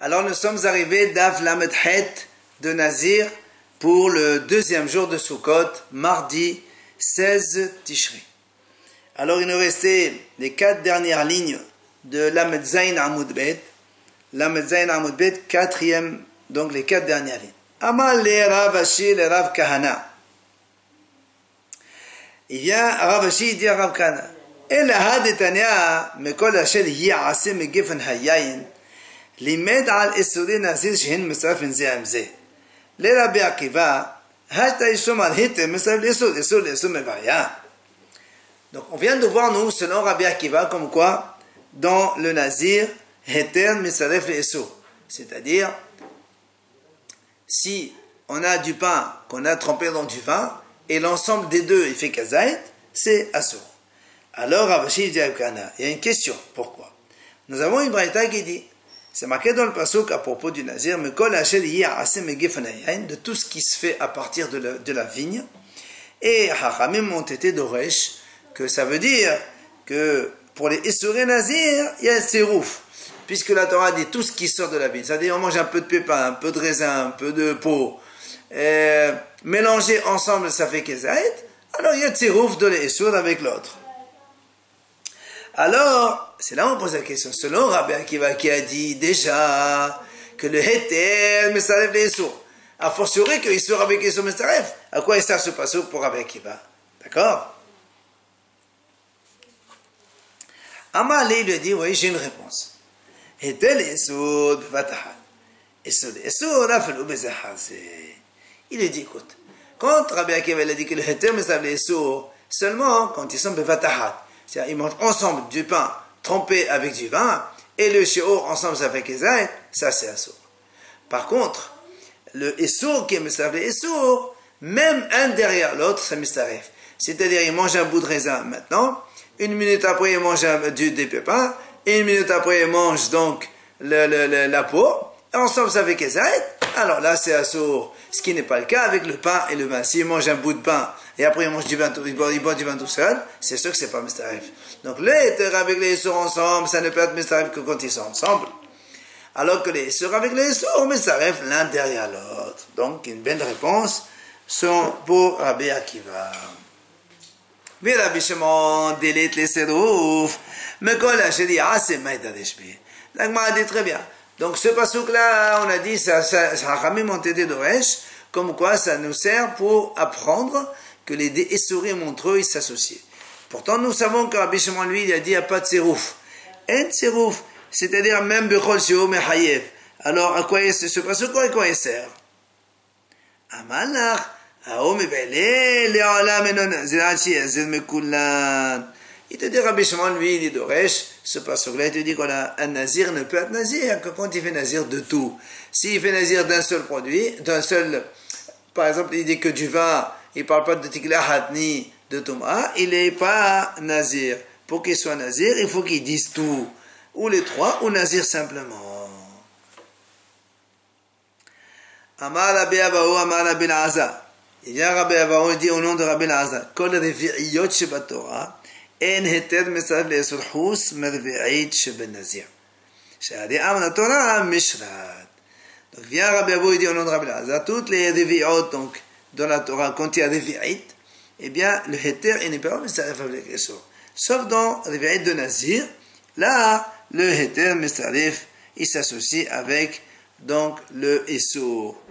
Alors nous sommes arrivés d'Av Lamed Het de Nazir pour le deuxième jour de Sukkot, mardi 16 Tishri. Alors il nous restait les 4 dernières lignes de Lamed Zain Amud Bet. Lamed Zain Amud Bet, quatrième, donc les 4 dernières lignes. Amal le Rav Ashi le Rav Kahana. Il vient, Rav Ashi, il dit à Rav Kahana, אלא הדתניא מכל אשר יעשה מגפן היין לימד על איסורי נזיר שהן מצרפים זה עם זה. לרבי עקיבא, השתא ישום על היתר מצרף לאיסור מבעיה. Donc on vient de voir nous, selon Rabbi Akiva, comme quoi dans le nazir, היתר מצרף לאיסור. C'est-à-dire, si on a du pain qu'on a trempé dans du vin, et l'ensemble des deux, il fait kazait, c'est assour. Alors, Rav Ashi dit à Kana, il y a une question. Pourquoi? Nous avons une braïta qui dit, c'est marqué dans le pasuk à propos du nazir, de tout ce qui se fait à partir de la vigne. Et Hachamim ont été d'Oresh, que ça veut dire que pour les Issouré nazir, il y a un sérouf. Puisque la Torah dit tout ce qui sort de la vigne. C'est-à-dire, on mange un peu de pépins, un peu de raisin, un peu de peau. Mélanger ensemble, ça fait kezaït. Alors, il y a un sérouf de l'Issour avec l'autre. Alors, c'est là où on pose la question. Selon Rabbi Akiva qui a dit déjà que le Heter Mesaref les Issour, a fortiori que Issour avec Issour Mesaref, à quoi il sert ce pasuk pour Rabbi Akiva? D'accord? Amalé lui a dit, oui, j'ai une réponse. Heter les Issour bevatahat. Issour les Issour, rafalou bezahazé. Il a dit, écoute, quand Rabbi Akiva a dit que le Heter Mesaref les Issour, seulement quand ils sont bevatahat. C'est-à-dire, ils mangent ensemble du pain trempé avec du vin, et le shiur ensemble, ça fait kezaït, ça c'est assour. Par contre, le essour qui est mistaref, le essour, même un derrière l'autre, c'est mistaref. C'est-à-dire, ils mangent un bout de raisin maintenant, une minute après, ils mangent des pépins, et une minute après, ils mangent donc la peau, et ensemble, ça fait kezaït. Alors là, c'est assour. Ce qui n'est pas le cas avec le pain et le vin. S'ils mangent un bout de pain et après ils mangent du vin, ils boivent du vin tout seul, c'est sûr que c'est pas mistaref. Donc les terres avec les issours ensemble, ça ne peut être mistaref que quand ils sont ensemble. Alors que les issours avec les issours, mistaref l'un derrière l'autre. Donc une belle réponse pour Rabbi Akiva. Mais Rabbi Shimon délite les sérouf, mais quand la chérie a c'est maïda d'eshbi. La Gemara dit très bien. Donc ce pasuk-là, on a dit, ça Hachamim ont été d'Oresh, comme quoi ça nous sert pour apprendre que les deux Essorim entre eux, ils s'associent. Pourtant, nous savons que Rabbi Shimon, lui, il a dit, il n'y a pas de sérouf. Et de sérouf, c'est-à-dire même Bechol Shiur Mechayev. Alors, à quoi ce pasuk, à quoi il sert? Amalach, Aom Ebele, Le'olam Enon, Zerachi, Azir Mekulan. Il te dit, Rabbi Shimon, lui, il est d'Oresh, ce passage-là, il te dit qu'un nazir ne peut être nazir que quand il fait nazir de tout. S'il fait nazir d'un seul produit, par exemple, il dit que du vin, il ne parle pas de tiklahat ni de touma, il n'est pas nazir. Pour qu'il soit nazir, il faut qu'il dise tout. Ou les trois, ou nazir simplement. Amar Rabbi Abahu, Amar Rabbi Azar. Il y a Rabbi Abahu, il dit au nom de Rabbi Azar, Kol revi'iyot sheba Torah, אין היתר מצרף לאסור חוץ מרביעית שבנזיר. שהדעה מן התורה משרת. Donc vient Rabbi Abou dit au nom de Rabbi Lazar, toutes les révi'ot, donc dans la Torah, quand il y a révi'it, eh bien le héter il n'est pas mistaref avec l'essor. Sauf dans révi'it de Nazir, là le héter mistaref il s'associe avec donc le essor.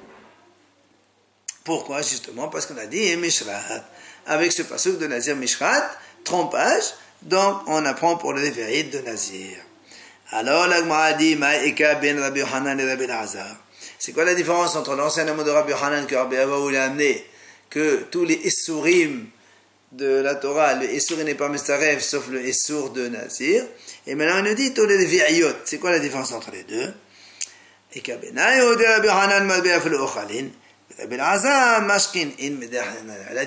Pourquoi? Justement parce qu'on a dit mishrat. Avec ce pasuk de Nazir mishrat, trompage, donc on apprend pour le réveil de Nazir. Alors la Gemara dit Ma'ika ben Rabbi Yohanan et Rabbi Lazar. C'est quoi la différence entre l'enseignement de Rabbi Yohanan que Rabbi Abahu l'a amené, que tous les Issurim de la Torah, le Issur n'est pas mistaref sauf le Issur de Nazir, et maintenant on nous dit tous les Réveillot. C'est quoi la différence entre les deux? Ika benayo de Rabbi Yohanan malbeaf le ochalin. La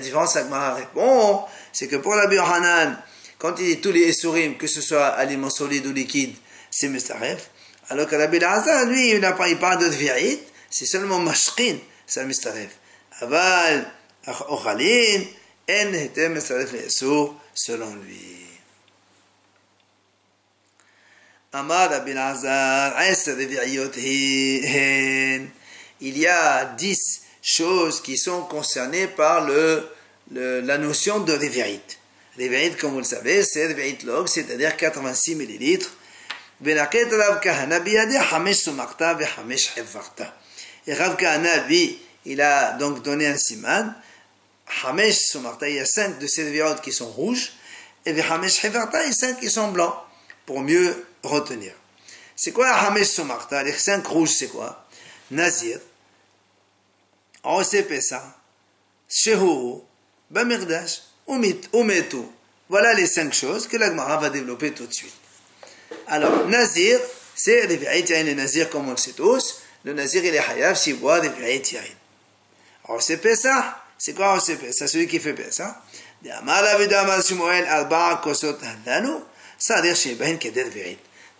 différence, la Gemara répond, c'est que pour Rabbi Yohanan, quand il dit tous les Essurim, que ce soit aliments solides ou liquides, c'est mistaref. Alors que Rabbi Lazar, lui, il parle de Dvi'it, c'est seulement mashkin, c'est mistaref. Aval, ochalin, en hetem mistaref les Essur, selon lui. Amar Rabbi Elazar, il y a 10 choses qui sont concernées par la notion de Revi'it. Revi'it, comme vous le savez, c'est Revi'it log, c'est-à-dire 86 millilitres. Et Rav Kahana, lui, il a donc donné un siman. Hamesh Sumarta, il y a 5 de ces Revi'ot qui sont rouges, et Hamesh Hevarta, il y a 5 qui sont blancs, pour mieux retenir. C'est quoi Hamesh Sumarta? Les 5 rouges, c'est quoi? Nazir, Ose Pesa, Shehuru, Bamirdash, Umetu. Voilà les 5 choses que la Gemara va développer tout de suite. Alors, Nazir, c'est Revi'it Yain. Le Nazir, comme on le sait tous, le Nazir, il est Hayav s'il boit Revi'it Yain. Ose Pesa, c'est quoi Ose Pesa? Celui qui fait Pesa.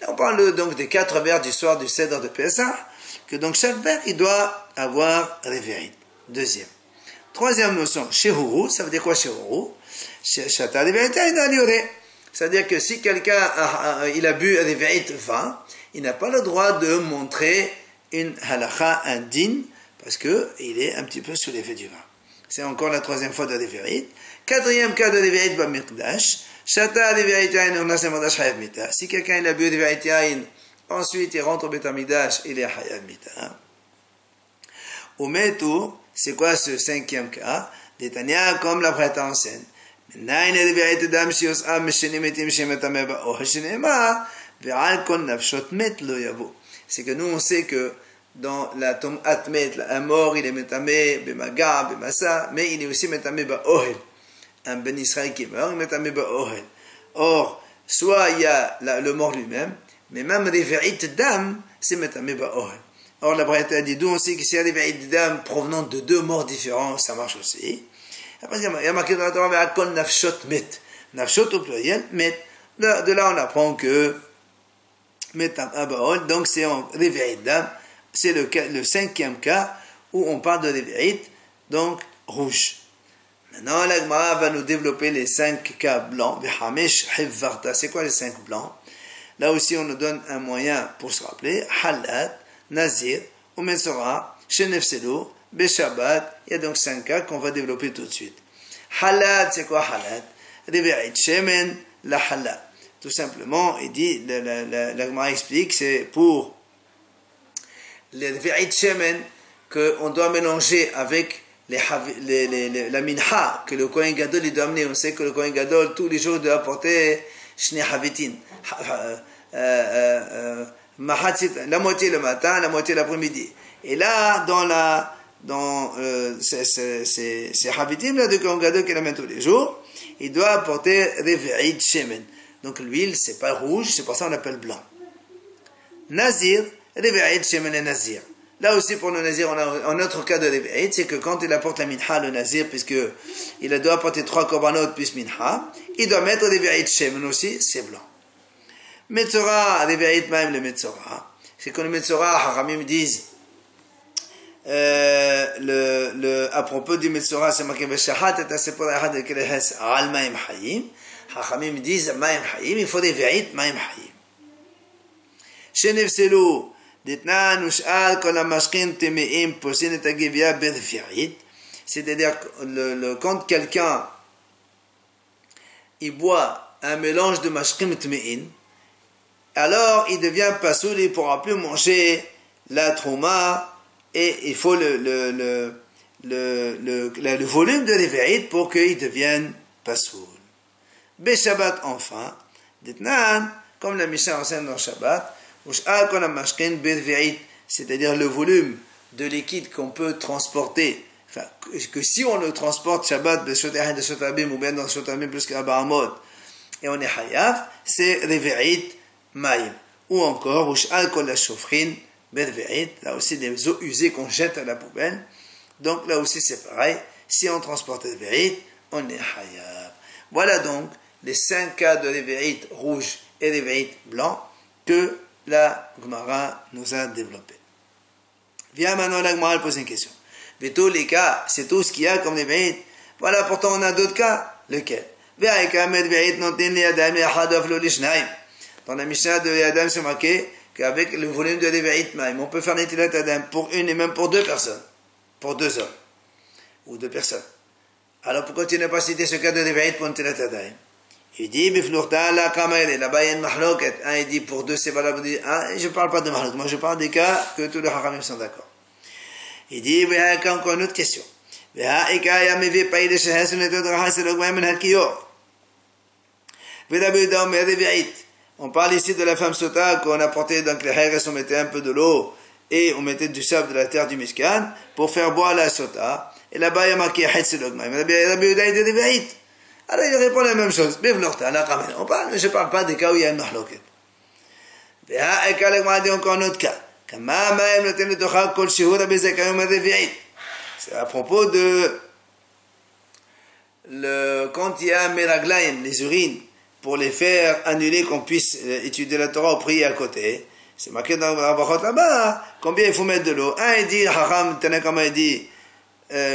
On parle donc des 4 vers du soir du Seder de Pessah, que donc chaque vers il doit avoir Revi'it. Deuxième. Troisième notion, Shehuru, ça veut dire quoi Shehuru? C'est-à-dire que si quelqu'un il a bu Revi'it 20, il n'a pas le droit de montrer une halakha indigne, parce qu'il est un petit peu sous l'effet du vin. C'est encore la troisième fois de Revi'it. Quatrième cas de Revi'it Bamikdash. Shata Revi'it Yain, on a Semadash Hayav Mita. Si quelqu'un il a bu Revi'it Yain, ensuite il rentre au Beit HaMikdash, il est Hayav Mita. Umetu, c'est quoi ce 5e cas? Détania, comme la Braïta enseigne. Nain Revi'it Dam Shios Am Meshenimetim Shemetame Ba'oh Shenema, Ve'al Kon Nafshot Met Lo Yavo. C'est que nous on sait que dans la Tom Atmet, un mort il est Metame Bemaga, Bemasa, mais il est aussi Metame Ba'ohel. Un Ben Israël qui meurt, il met un Ohel. Or, soit il y a le mort lui-même, mais même Revi'it Dam, c'est mettre un Ohel. Or, la Braïta dit, d'où on sait que s'il y a Revi'it Dam provenant de 2 morts différents, ça marche aussi. Après, il y a marqué dans la Torah, Akol Nafshot Met. Nafshot au pluriel, Met. De là, on apprend que met un Ohel, donc c'est en Revi'it Dam, c'est le 5e cas où on parle de Revi'it, donc rouge. Maintenant, la Gemara va nous développer les 5 cas blancs. C'est quoi les 5 blancs? Là aussi, on nous donne un moyen pour se rappeler. Halat, Nazir, Umetsora, Shenefselu, Beshabbat. Il y a donc 5 cas qu'on va développer tout de suite. Halat, c'est quoi Halat? Revi'it Shemen, la Halat. Tout simplement, il dit, la Gemara explique, c'est pour les Revi'it Shemen qu'on doit mélanger avec la minha que le Kohen Gadol il doit amener. On sait que le Kohen Gadol tous les jours doit apporter Shnei Havitin, la moitié le matin, la moitié l'après-midi. Et là, dans ces Havitim là de Kohen Gadol qu'il amène tous les jours, il doit apporter Revi'it Shemen. Donc l'huile c'est pas rouge, c'est pour ça qu'on appelle blanc. Nazir, Revi'it Shemen et Nazir. Là aussi, pour le Nazir, on a un autre cas de Revi'it, c'est que quand il apporte la minha, le Nazir, puisque il doit apporter 3 korbanot plus minha, il doit mettre Revi'it Shemen aussi, c'est blanc. Metzora, Revi'it même le Metzora. C'est que le Metzora, Haramim disent, à propos du Metzora, c'est marqué, Veshahat et Asepor Ahad et Kelehes al Maim Hayim. Haramim disent, Maim Hayim, il faut Revi'it Maim Hayim. Shenefselu, c'est-à-dire quand quelqu'un il boit un mélange de mashkim tme'in, alors il devient pasoul, il ne pourra plus manger la trouma, et il faut le volume de Revi'it pour qu'il devienne pasoul. Beshabbat enfin, comme la Mishnah enseigne dans Shabbat, c'est-à-dire le volume de liquide qu'on peut transporter, enfin, que si on le transporte Shabbat ou bien dans Shotamim plus qu'Abahamot, et on est Hayav, c'est Revi'it Maïm. Ou encore, là aussi des eaux usées qu'on jette à la poubelle. Donc là aussi c'est pareil, si on transporte Revi'it, on est Hayav. Voilà donc les 5 cas de Revi'it rouge et Revi'it blanc que la Gemara nous a développé. Viens maintenant, la Gemara pose une question. Mais tous les cas, c'est tout ce qu'il y a comme Revi'it. Voilà, pourtant on a d'autres cas. Lequel? Dans la Mishnah de Adam, c'est marqué qu'avec le volume de Lévéit Maïm, on peut faire Netilat Adam pour une et même pour deux personnes, pour deux hommes, ou deux personnes. Alors pourquoi tu n'as pas cité ce cas de Lévéit pour Netilat Adam? Il dit, là-bas il y a une mahloket. Un, il dit pour deux c'est valable. Je ne parle pas de mahloket, moi je parle des cas que tous les haramim sont d'accord. Il dit, il y a encore une autre question. On parle ici de la femme sota qu'on apportait donc les haïres, on mettait un peu de l'eau et on mettait du sable de la terre du Mishkan pour faire boire la sota. Et là-bas il y a marqué alors il répond la même chose. On parle, mais je ne parle pas des cas où il y a une mahloket. Encore un autre cas. C'est à propos de quand il y a meraglaim, les urines, pour les faire annuler, qu'on puisse étudier la Torah ou prier à côté. C'est marqué dans la Brachot là-bas, combien il faut mettre de l'eau. Un il dit, Hacham, Tanakama il dit,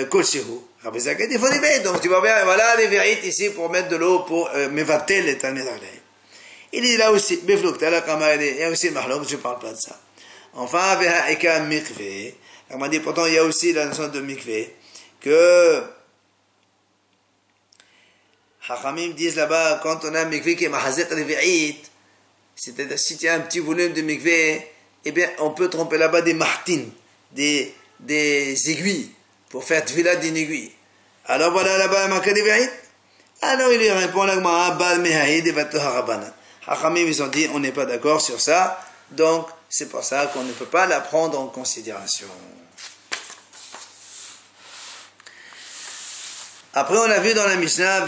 Kol Shehu. Rabbi Zaka il faut des vérités. Donc tu vois bien, voilà les vérités ici pour mettre de l'eau pour mevatel et meraglaim. Il dit là aussi, Befluk, Tanakama il y a aussi Mahlok, je ne parle pas de ça. Enfin, Veha Mikve. On m'a dit, pourtant, il y a aussi la notion de Mikve, que Hachamim disent là-bas, quand on a un Mikve qui est Mahazek Reve'it, c'est-à-dire si tu as un petit volume de Mikve, eh bien, on peut tromper là-bas des martines, des aiguilles, pour faire Tvila d'une aiguille. Alors voilà là-bas un marqué Reve'it. Alors il lui répond là, Bal Mehaïd et Vato Harabana. Hachamim, ils ont dit, on n'est pas d'accord sur ça, donc c'est pour ça qu'on ne peut pas la prendre en considération. Après, on a vu dans la Mishnah,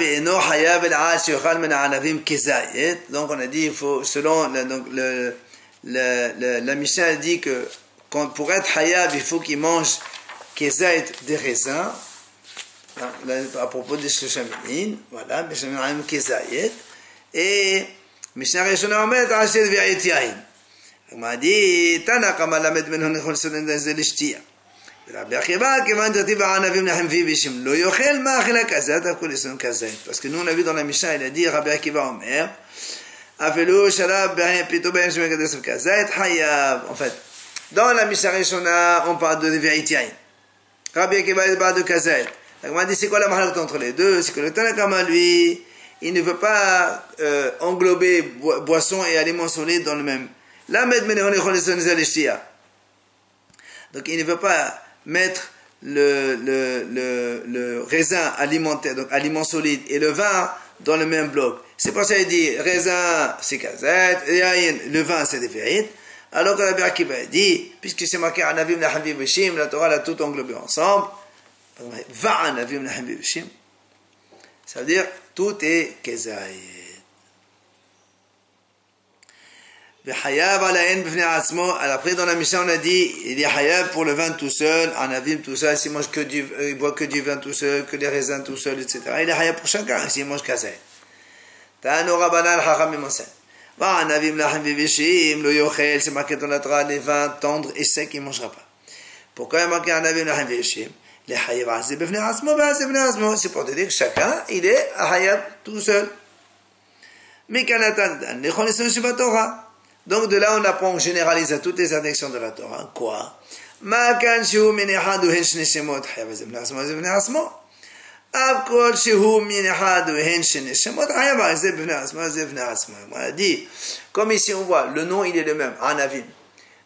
donc on a dit, il faut, selon la Mishnah dit que pour être hayab, il faut qu'il mange kezait des raisins, à propos des shoshaminin, voilà, Mishnah kezait, et Mishnah Rishona omet asher ve'et yain. On m'a dit, Tana kama lamed menhon nechol solen de l'ishtia. Parce que nous on a vu dans la Mishnah, il a dit Rabbi Akiva Omer, en fait, dans la Mishnah Rishona, on parle de Ve'ityain. Rabbi Akiva il parle de Kazet. On m'a dit c'est quoi la mahalakta entre les deux? C'est que le Tanakama lui, il ne veut pas englober boisson et aliments solides dans le même. Donc il ne veut pas mettre le raisin alimentaire, donc aliment solide, et le vin dans le même bloc. C'est pour ça qu'il dit raisin c'est kazet, le vin c'est des vérités. Alors que la Rabbi Akiva dit, puisque c'est marqué Anavim Nahavim Vishim, la Torah l'a tout englobé ensemble. Va Anavim Nahavim Vishim. Ça veut dire tout est kezaït. Après dans la Mishnah on a dit il est hayab pour le vin tout seul, un avim tout seul, s'il mange il boit que du vin tout seul, que des raisins tout seul, etc. Il est hayab pour chacun s'il mange kazay. Ta'ano rabbanan hachamim enseignent. Va un avim lachem vivishim lo yochel, c'est marqué dans la Torah les vins tendres et secs il ne mangera pas. Pourquoi il y a marqué un avim lachem vivishim? Les hayab azib b'fnei asmo, b'azib b'fnei asmo. C'est pour te dire que chacun il est hayab tout seul. Mikanatan dan lechol eson shivat Torah. Donc de là on apprend, on généralise à toutes les interdictions de la Torah. Quoi? Makan shehu min echad uhen shne shemot hayav azib b'fnei asmo, azib b'fnei asmo. Av kol shehu min echad uhen shne shemot hayav azib b'fnei asmo, azib b'fnei asmo. On a dit, comme ici on voit, le nom il est le même, Anavim.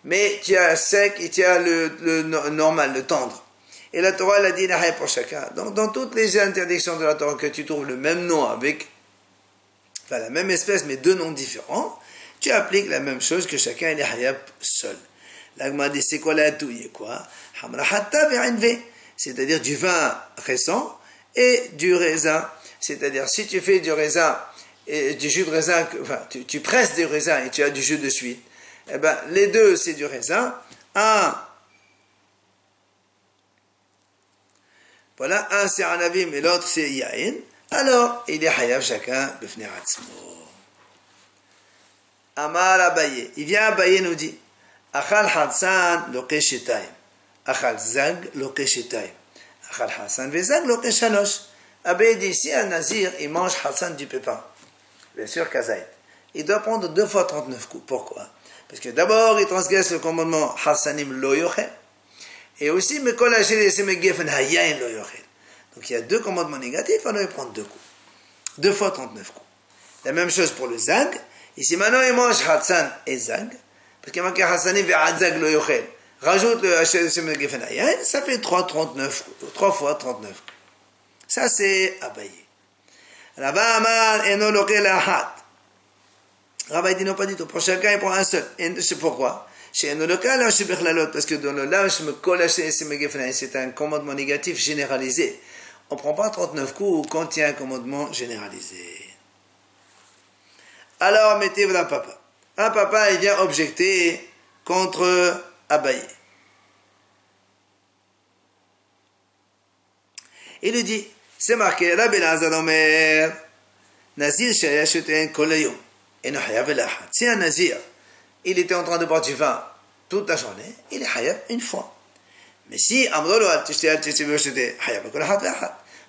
Mais tu as sec et tu as le normal, le tendre. Et la Torah elle a dit hayab pour chacun. Donc dans toutes les interdictions de la Torah que tu trouves le même nom avec, enfin la même espèce mais deux noms différents, tu appliques la même chose que chacun il est hayab seul. L'agma dit c'est quoi la touille quoi? C'est-à-dire du vin récent et du raisin. C'est-à-dire si tu fais du raisin et du jus de raisin, enfin tu presses du raisin et tu as du jus de suite, eh ben les deux c'est du raisin. Voilà, un c'est anavim et l'autre c'est yain. Alors il est hayab chacun b'fnei atzmo. Amar Abaye. Il vient Abaye nous dit Achal Hatsan loke shetayim. Achal Zag loke shetayim. Achal Hatsan vezag loke shalosh. Abaye dit si un nazir il mange Hatsan du pépin, bien sûr kazaït, il doit prendre 2 fois 39 coups. Pourquoi? Parce que d'abord, il transgresse le commandement Hassanim lo yochel, et aussi Mekol Hashir Gefen Hayain lo yochel. Donc il y a 2 commandements négatifs, alors il prend 2 coups. 2 fois 39 coups. La même chose pour le Zag. Ici maintenant, il mange Hatsan et Zag, parce qu'il y a marqué Hassanim ve'adzag lo yochel. Rajoute le Hashir Gefen Hayain, ça fait 3 fois 39 coups. Ça c'est Abaye. Rabba Amar eno lokel ahad. Rabba dit non, pas du tout. Pour chacun, il prend un seul. Et c'est pourquoi? Parce que dans le lâche, c'est un commandement négatif généralisé. On ne prend pas 39 coups quand il y a un commandement généralisé. Alors, mettez-vous un papa. Un papa, il vient objecter contre Abaye. Il lui dit, c'est marqué, Rabbi Elazar Omer, Nazir Shayashutin Kolayom. Et non, si un Nazir, il était en train de boire du vin toute la journée, il est Hayab une fois. Mais si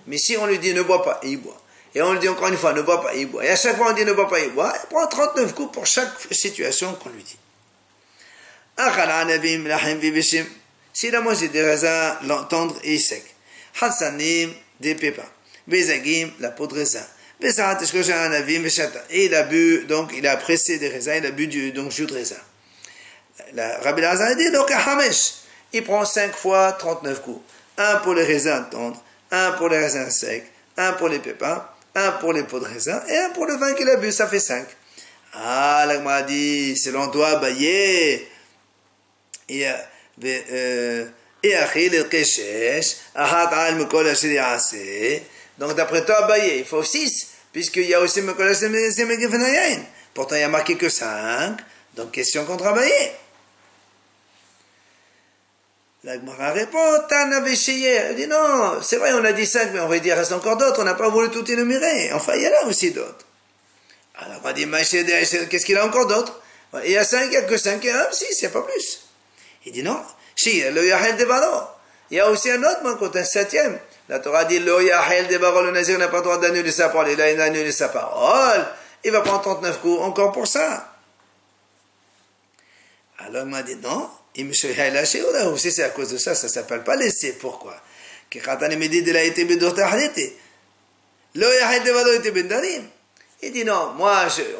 mais si on lui dit ne bois pas, et il boit. Et on lui dit encore une fois ne bois pas, et il boit. Et à chaque fois on dit ne bois pas, et il boit. Il prend 39 coups pour chaque situation qu'on lui dit. Si la moitié des raisins tendres et secs, Hatsanim, des pépins, Bezagim, la peau de raisin. Et il a bu, donc il a pressé des raisins, il a bu du jus de raisin. Rabbi Elazar a dit, donc il prend 5 fois 39 coups. Un pour les raisins tendres, un pour les raisins secs, un pour les pépins, un pour les peaux de raisin, et un pour le vin qu'il a bu, ça fait 5. Ah, l'Agma a dit, selon toi, Abaye, donc d'après toi, Abaye, il faut 6, puisqu'il y a aussi pourtant il n'y a marqué que 5, donc question contre Abaye. La Gemara répond, elle dit non, c'est vrai, on a dit 5, mais on va dire, il reste encore d'autres, on n'a pas voulu tout énumérer. Enfin, il y en a aussi d'autres. Alors on va dire, qu'est-ce qu'il a encore d'autres? Il y a 5, il n'y a que 5 et 1, 6, il n'y a pas plus. Il dit non, le Yahel de Baro. Il y a aussi un autre manquant, un 7e. La Torah dit, le Yahel de Baro, le Nazir n'a pas le droit d'annuler sa parole, il a annulé sa parole, il va prendre 39 coups encore pour ça. Alors il m'a dit non. Si c'est à cause de ça, ça ne s'appelle pas laisser. Pourquoi? Il dit non,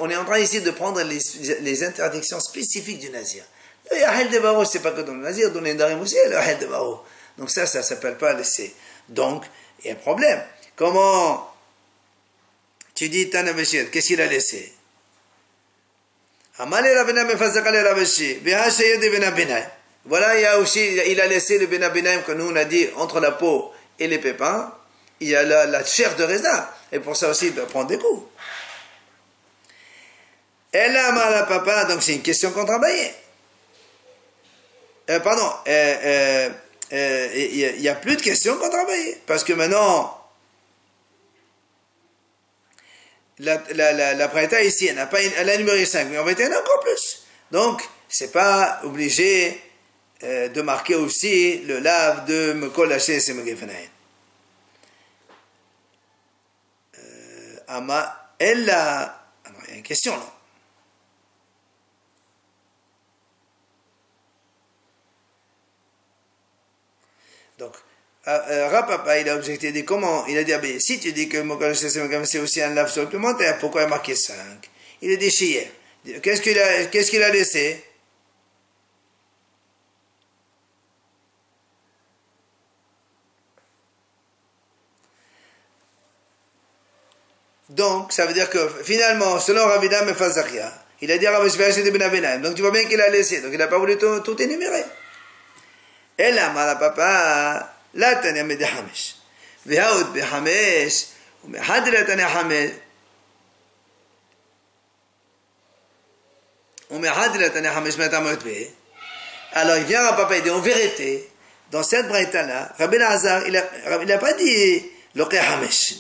on est en train ici de prendre les interdictions spécifiques du Nazir. Le Yahel de Baro, c'est pas que dans le Nazir, dans les Darim aussi, le Yahel de Baro. Donc ça ne s'appelle pas laisser. Donc, il y a un problème. Comment tu dis Tana Beshir, qu'est-ce qu'il a laissé? Voilà, il a laissé le Benabinaim que nous on a dit entre la peau et les pépins, il y a la chair de raisin, et pour ça aussi il doit prendre des coups. Elle a mal à papa, donc c'est une question contre Abaye. Pardon, il n'y a plus de questions contre Abaye, parce que maintenant, la Braïta ici, elle a numéro 5, mais on va être encore plus. Donc, c'est pas obligé de marquer aussi le lave de Mekol Hashir et Megefenaïn. Ama, elle a... Ah non, il y a une question là. Donc, Rapapa, il a objecté, il dit comment? Il a dit, si tu dis que Mekol Hashir c'est aussi un lave supplémentaire, pourquoi il a marqué 5? Il a dit Chier. Qu'est-ce qu'il a laissé? Donc, ça veut dire que finalement, selon Rabbi Dam Fazaria, il a dit Rabbi Shvash de Benabinaim. Donc tu vois bien qu'il a laissé. Donc il n'a pas voulu tout énumérer. Et là, ma papa, la tania me de Hamesh. Vehaout be Hamesh, ou me hadra tania Hamesh. Ou me hadra tania Hamesh metamot be. Alors il vient à papa et dit en vérité, dans cette braïta-là, Rabbi Elazar, il n'a pas dit Loke Hamesh.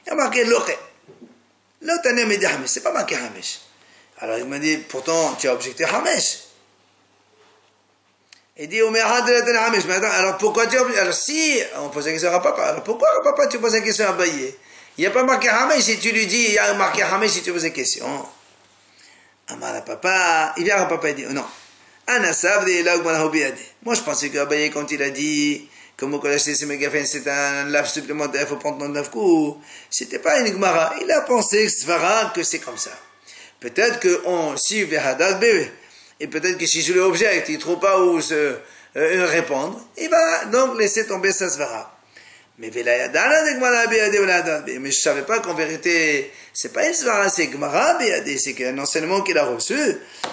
Il a marqué Loke. L'autre année, il m'a dit Hamesh, c'est pas marqué Hamesh. Alors il m'a dit, pourtant, tu as objecté Hamesh. Il dit, Hamesh. Mais attends, alors pourquoi tu as objecté? Alors si, on pose la question à papa, alors pourquoi papa tu poses la question à Abaye? Il n'y a pas marqué Hamesh si tu lui dis, il y a marqué Hamesh si tu poses la question. Amara papa, il vient à papa et dit, non. Moi, je pensais que Abaye, quand il a dit, comme au collège c'est un lave supplémentaire, il faut prendre 9 coups, c'était pas une Gemara. Il a pensé que c'est comme ça. Peut-être que si Vehadat bébé, et peut-être que si je l'objecte, il ne trouve pas où répondre, il va donc laisser tomber sa svara. Mais je ne savais pas qu'en vérité, c'est pas une svara, c'est Gemara, c'est un enseignement qu'il a reçu,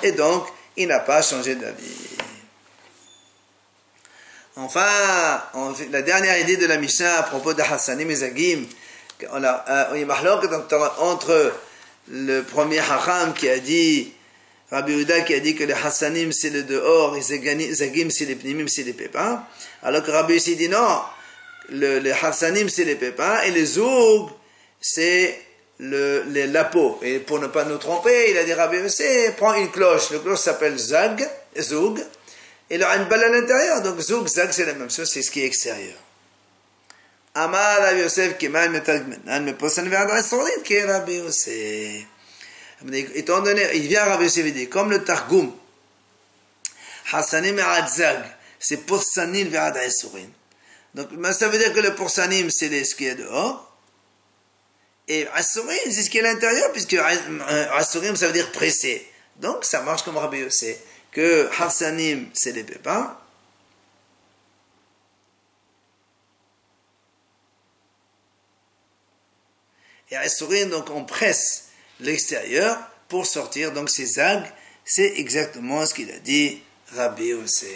et donc, il n'a pas changé d'avis. Enfin, la dernière idée de la Mishnah à propos de Hassanim et Zagim, il y a mahlok entre le premier Hacham qui a dit, Rabbi Yehuda qui a dit que les Hassanim c'est le dehors et Zagim c'est les pnimim, c'est les pépins, alors que Rabbi Yossi dit non, les Hassanim c'est les pépins et les zoug c'est la peau. Et pour ne pas nous tromper, il a dit Rabbi Yossi, prends une cloche, le cloche s'appelle zoug, et il a une balle à l'intérieur, donc zoug, zag c'est la même chose, c'est ce qui est extérieur. Amar Rabbi Yosef Kemal Metagmenan me posan vers solide qui est Rabbi Yosef. Étant donné, il vient Rabbi Yosef et dit, comme le Targum, Hassanim et Zag, c'est Porsanim vers Asurim. Donc, ça veut dire que le Porsanim, c'est ce qui est dehors, et Asurim, c'est ce qui est à l'intérieur, puisque Asurim, ça veut dire pressé. Donc, ça marche comme Rabbi Yosef, que Hassanim, c'est les pépins, et Asurim, donc on presse l'extérieur pour sortir, donc ces zags, c'est exactement ce qu'il a dit Rabbi Yosef.